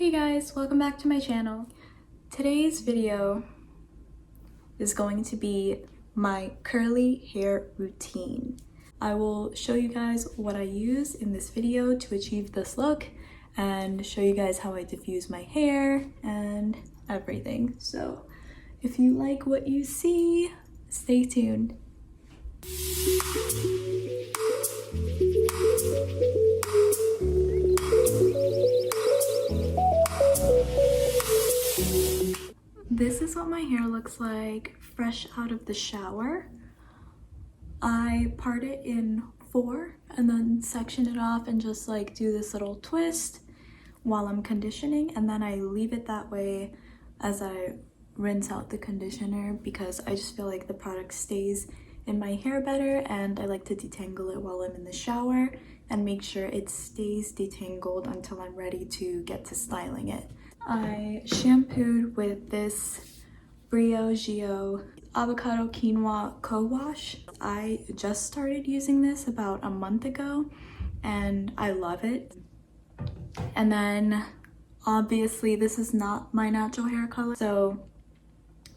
Hey guys, welcome back to my channel. Today's video is going to be my curly hair routine. I will show you guys what I use in this video to achieve this look and show you guys how I diffuse my hair and everything. So if you like what you see, stay tuned. This is what my hair looks like fresh out of the shower. I part it in 4 and then section it off and just like do this little twist while I'm conditioning, and then I leave it that way as I rinse out the conditioner because I just feel like the product stays in my hair better, and I like to detangle it while I'm in the shower and make sure it stays detangled until I'm ready to get to styling it. I shampooed with this Briogeo avocado quinoa co-wash. I just started using this about a month ago and I love it. And then obviously this is not my natural hair color, so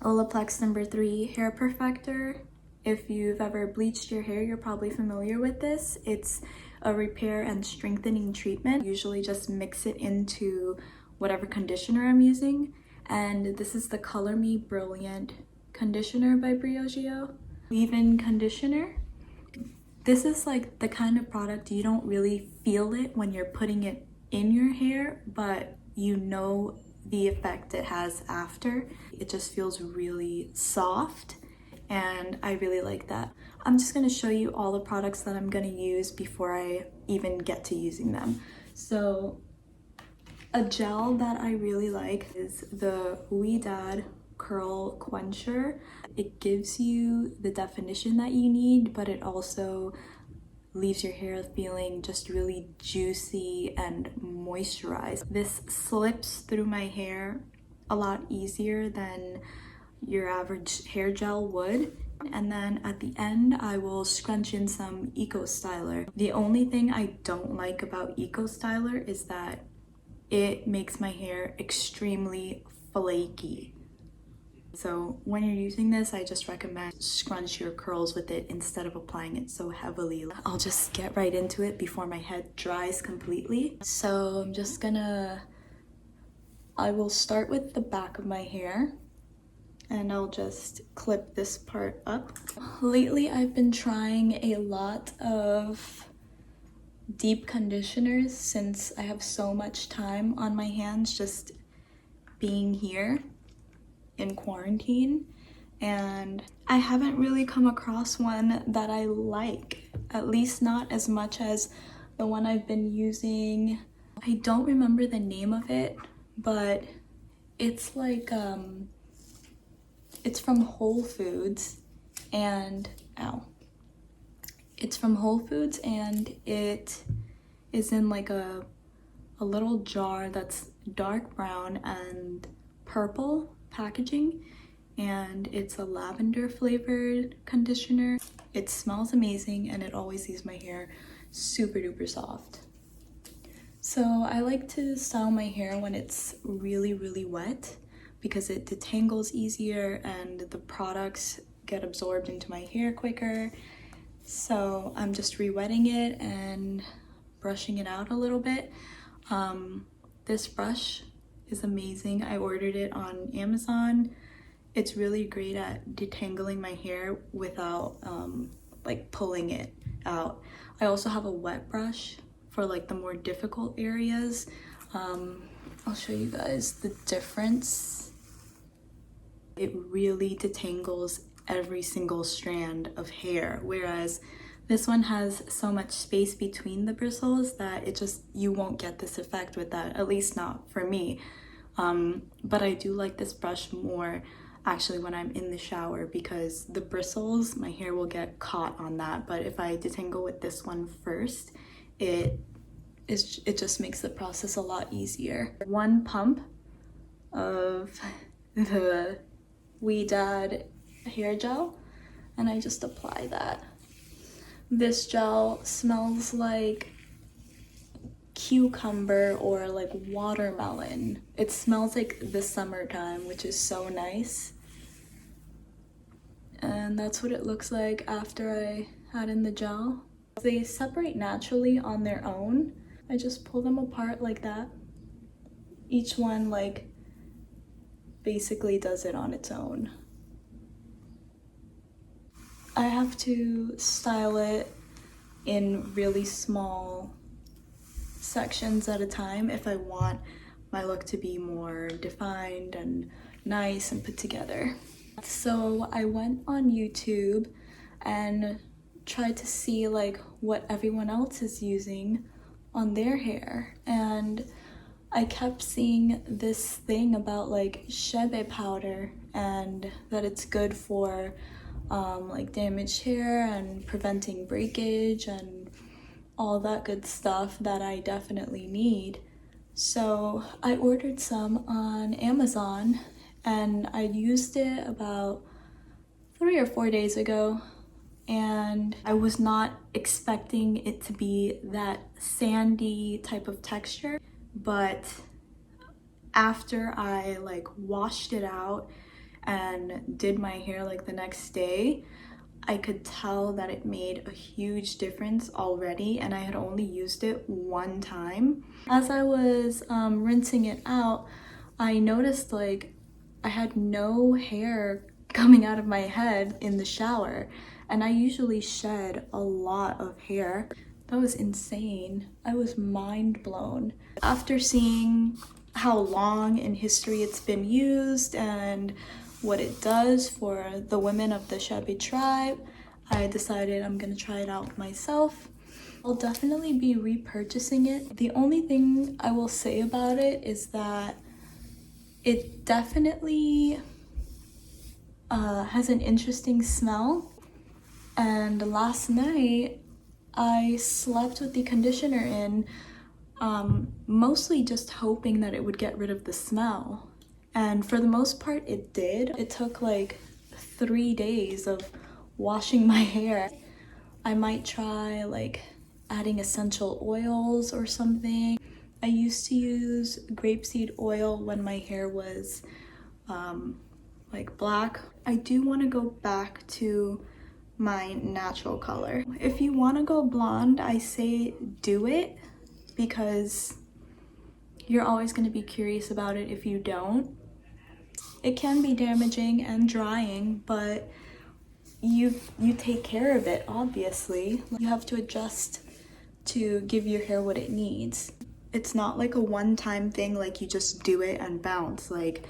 Olaplex number 3 hair perfector. If you've ever bleached your hair, you're probably familiar with this. It's a repair and strengthening treatment. Usually just mix it into whatever conditioner I'm using, and this is the Color Me Brilliant conditioner by Briogeo. Leave-in conditioner. This is like the kind of product you don't really feel it when you're putting it in your hair, but you know the effect it has after. It just feels really soft and I really like that. I'm just going to show you all the products that I'm going to use before I even get to using them. So a gel that I really like is the Ouidad Curl Quencher. It gives you the definition that you need, but it also leaves your hair feeling just really juicy and moisturized. This slips through my hair a lot easier than your average hair gel would. And then at the end, I will scrunch in some Eco Styler. The only thing I don't like about Eco Styler is that it makes my hair extremely flaky. So when you're using this, I just recommend scrunch your curls with it instead of applying it so heavily. I'll just get right into it before my head dries completely. So I will start with the back of my hair and I'll just clip this part up. Lately, I've been trying a lot of deep conditioners since I have so much time on my hands just being here in quarantine, and I haven't really come across one that I like, at least not as much as the one I've been using. I don't remember the name of it, but it's like it's from Whole Foods, and it's from Whole Foods, and it is in like a little jar that's dark brown and purple packaging, and it's a lavender flavored conditioner. It smells amazing and it always leaves my hair super duper soft. So I like to style my hair when it's really wet because it detangles easier and the products get absorbed into my hair quicker. So I'm just re-wetting it and brushing it out a little bit. This brush is amazing. I ordered it on Amazon. It's really great at detangling my hair without like pulling it out. I also have a wet brush for like the more difficult areas. I'll show you guys the difference. It really detangles every single strand of hair, whereas this one has so much space between the bristles that you won't get this effect with that, at least not for me. But I do like this brush more actually when I'm in the shower because the bristles, my hair will get caught on that, but if I detangle with this one first, it just makes the process a lot easier. 1 pump of the Ouidad hair gel, and I just apply that. This gel smells like cucumber or like watermelon. It smells like the summertime, which is so nice. And that's what it looks like after I add in the gel. They separate naturally on their own. I just pull them apart like that. Each one like basically does it on its own. I have to style it in really small sections at a time if I want my look to be more defined and nice and put together. So I went on YouTube and tried to see like what everyone else is using on their hair, and I kept seeing this thing about like shebe powder and that it's good for like damaged hair and preventing breakage and all that good stuff that I definitely need. So I ordered some on Amazon and I used it about 3 or 4 days ago, and I was not expecting it to be that sandy type of texture, but after I like washed it out and did my hair like the next day, I could tell that it made a huge difference already, and I had only used it one time. As I was rinsing it out, I noticed like I had no hair coming out of my head in the shower, and I usually shed a lot of hair. That was insane. I was mind blown. After seeing how long in history it's been used and what it does for the women of the Shebi tribe, I decided I'm gonna try it out myself. I'll definitely be repurchasing it. The only thing I will say about it is that it definitely has an interesting smell. And last night I slept with the conditioner in, mostly just hoping that it would get rid of the smell. And for the most part, it did. It took like 3 days of washing my hair. I might try like adding essential oils or something. I used to use grapeseed oil when my hair was like black. I do want to go back to my natural color. If you want to go blonde, I say do it, because you're always going to be curious about it if you don't. It can be damaging and drying, but you take care of it, obviously. You have to adjust to give your hair what it needs. It's not like a one-time thing, like you just do it and bounce. Like,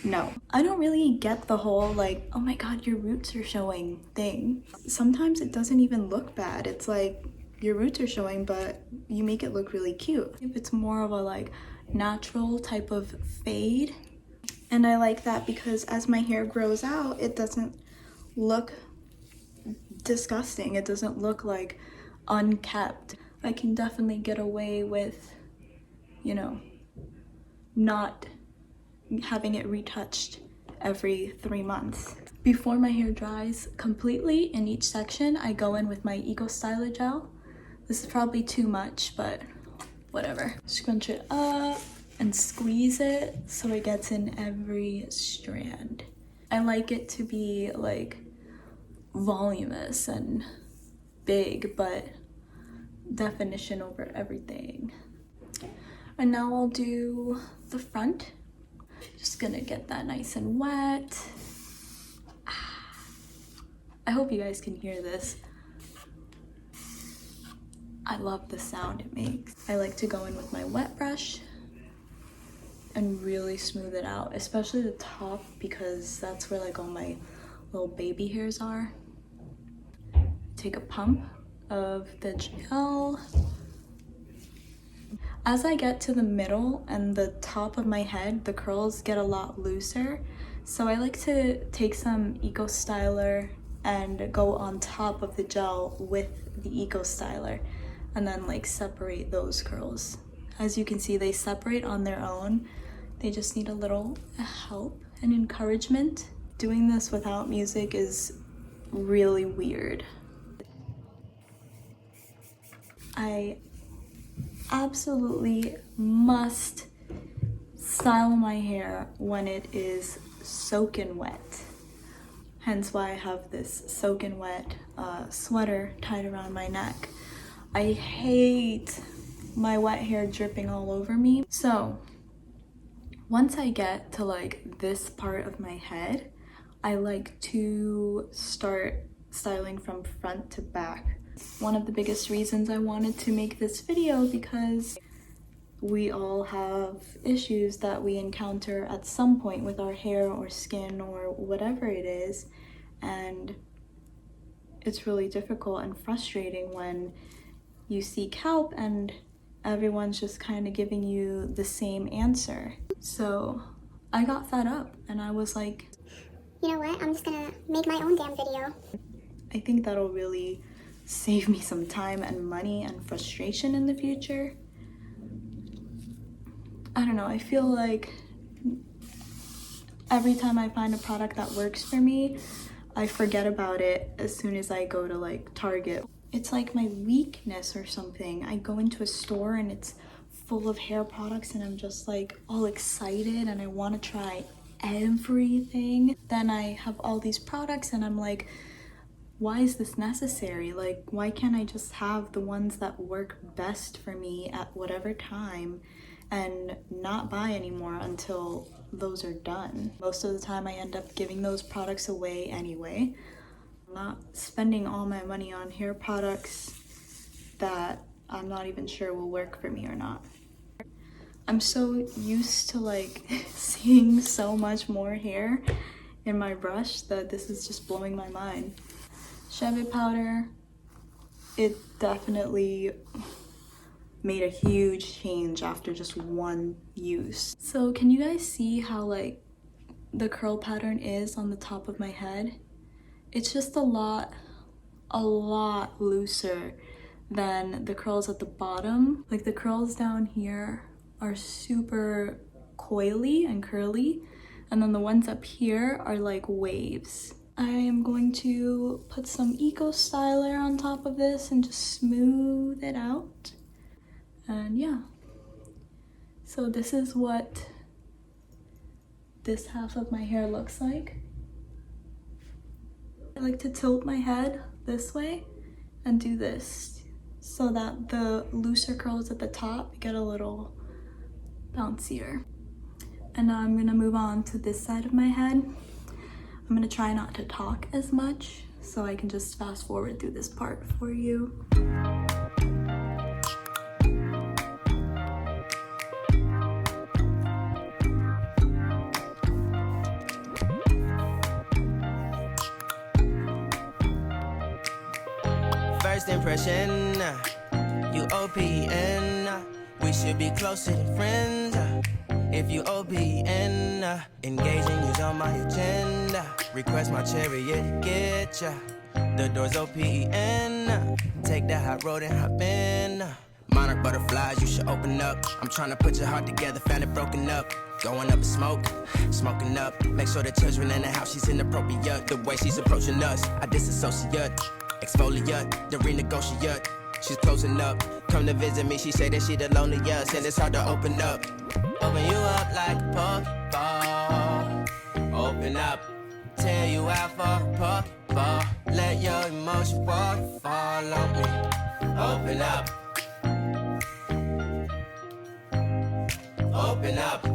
no. I don't really get the whole like, oh my god, your roots are showing thing. Sometimes it doesn't even look bad. It's like your roots are showing, but you make it look really cute. If it's more of a like natural type of fade, and I like that because as my hair grows out, it doesn't look disgusting. It doesn't look like unkept. I can definitely get away with, you know, not having it retouched every 3 months. Before my hair dries completely in each section, I go in with my Eco Styler gel. This is probably too much, but whatever. Scrunch it up and squeeze it so it gets in every strand. I like it to be like voluminous and big, but definition over everything. And now I'll do the front. Just gonna get that nice and wet. I hope you guys can hear this. I love the sound it makes. I like to go in with my wet brush and really smooth it out, especially the top, because that's where like all my little baby hairs are. Take a pump of the gel. As I get to the middle and the top of my head, the curls get a lot looser. So I like to take some Eco Styler and go on top of the gel with the Eco Styler and then like separate those curls. As you can see, they separate on their own. They just need a little help and encouragement. Doing this without music is really weird. I absolutely must style my hair when it is soaking wet. Hence why I have this soaking wet sweater tied around my neck. I hate my wet hair dripping all over me. So once I get to like this part of my head, I like to start styling from front to back. One of the biggest reasons I wanted to make this video because we all have issues that we encounter at some point with our hair or skin or whatever it is, and it's really difficult and frustrating when you seek help and everyone's just kind of giving you the same answer. So I got fed up and I was like, you know what, I'm just gonna make my own damn video. I think that'll really save me some time and money and frustration in the future. I don't know, I feel like every time I find a product that works for me, I forget about it as soon as I go to like Target. It's like my weakness or something. I go into a store and it's full of hair products and I'm just like all excited and I want to try everything. Then I have all these products and I'm like, why is this necessary? Like, why can't I just have the ones that work best for me at whatever time and not buy anymore until those are done? Most of the time I end up giving those products away anyway. I'm not spending all my money on hair products that I'm not even sure will work for me or not. I'm so used to like seeing so much more hair in my brush that this is just blowing my mind. Shaved powder, it definitely made a huge change after just one use. So can you guys see how like the curl pattern is on the top of my head? It's just a lot looser than the curls at the bottom. Like the curls down here are super coily and curly, and then the ones up here are like waves. I am going to put some Eco Styler on top of this and just smooth it out. And yeah, so this is what this half of my hair looks like. I like to tilt my head this way and do this so that the looser curls at the top get a little bouncier. And now I'm gonna move on to this side of my head. I'm gonna try not to talk as much so I can just fast forward through this part for you. First impression, you OPN, we should be closer than friends. If you OPN, engaging you's on my agenda. Request my chariot, get ya. The door's OPN, take that hot road and hop in. Monarch butterflies, you should open up. I'm trying to put your heart together, found it broken up. Going up in smoke, smoking up. Make sure the children in the house, she's inappropriate. The way she's approaching us, I disassociate. Exfoliate, the renegotiate. She's closing up. Come to visit me, she say that she the loneliest, and it's hard to open up. Open you up like a puffball. Open up, tear you out for a puffball. Let your emotion waterfall on me. Open up. Open up.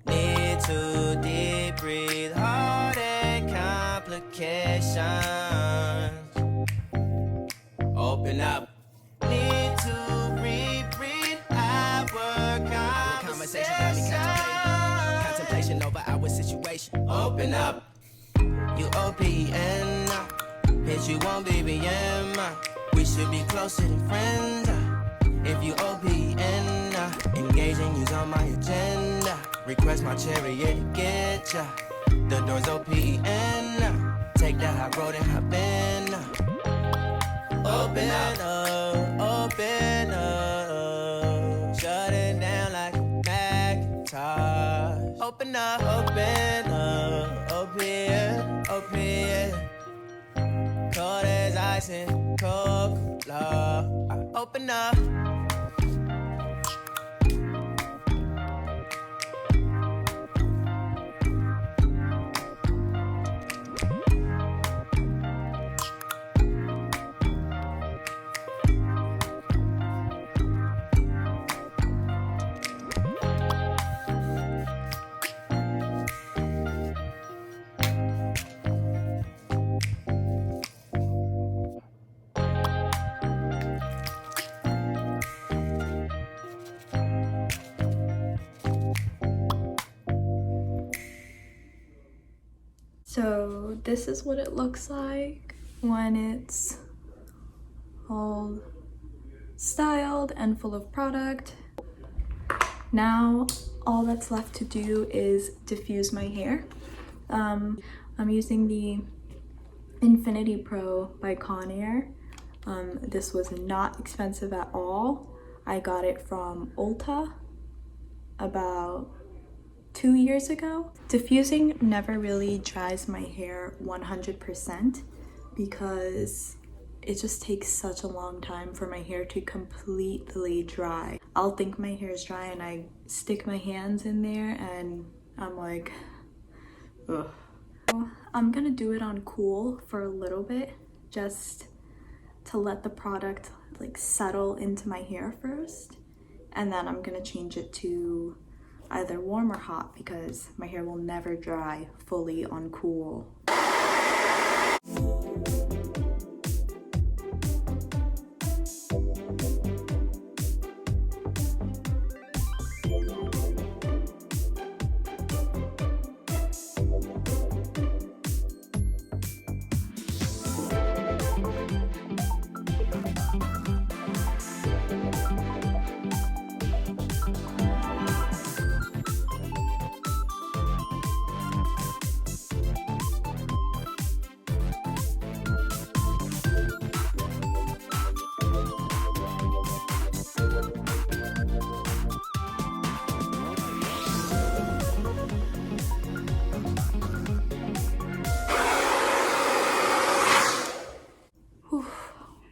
Need to deep breathe, heart and complications. Open up. Need to reread our conversation. Got me contemplation over our situation. Open up. You OPN, bitch, you won't BBM. We should be closer than friends. If you OPN, engaging you's on my agenda. Request my chariot, get ya. The door's OPN, take that hot road and hop in. Open up, open up. Shut it down like a Macintosh. Open up, open. Cold as ice and Coca-Cola. Open up. So this is what it looks like when it's all styled and full of product. Now all that's left to do is diffuse my hair. I'm using the Infinity Pro by Conair. This was not expensive at all. I got it from Ulta about 2 years ago. Diffusing never really dries my hair 100% because it just takes such a long time for my hair to completely dry. I'll think my hair is dry and I stick my hands in there and I'm like, ugh. I'm gonna do it on cool for a little bit just to let the product like settle into my hair first, and then I'm gonna change it to either warm or hot because my hair will never dry fully on cool.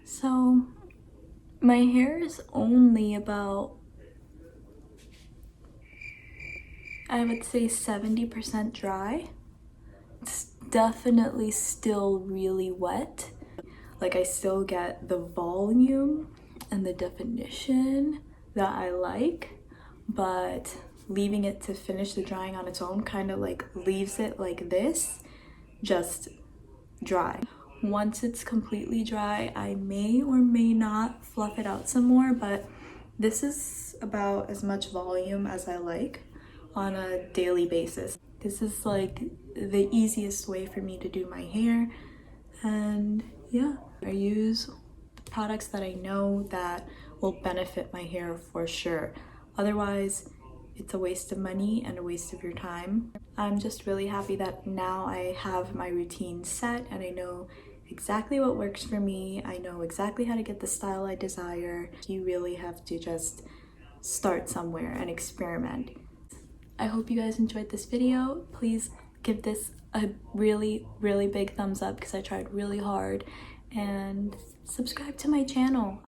So my hair is only about, I would say 70% dry. It's definitely still really wet. Like I still get the volume and the definition that I like, but leaving it to finish the drying on its own kind of like leaves it like this, just dry. Once it's completely dry, I may or may not fluff it out some more, but this is about as much volume as I like on a daily basis. This is like the easiest way for me to do my hair, and yeah, I use products that I know that will benefit my hair for sure. Otherwise, it's a waste of money and a waste of your time. I'm just really happy that now I have my routine set and I know exactly what works for me. I know exactly how to get the style I desire. You really have to just start somewhere and experiment. I hope you guys enjoyed this video. Please give this a really, really big thumbs up because I tried really hard, and subscribe to my channel.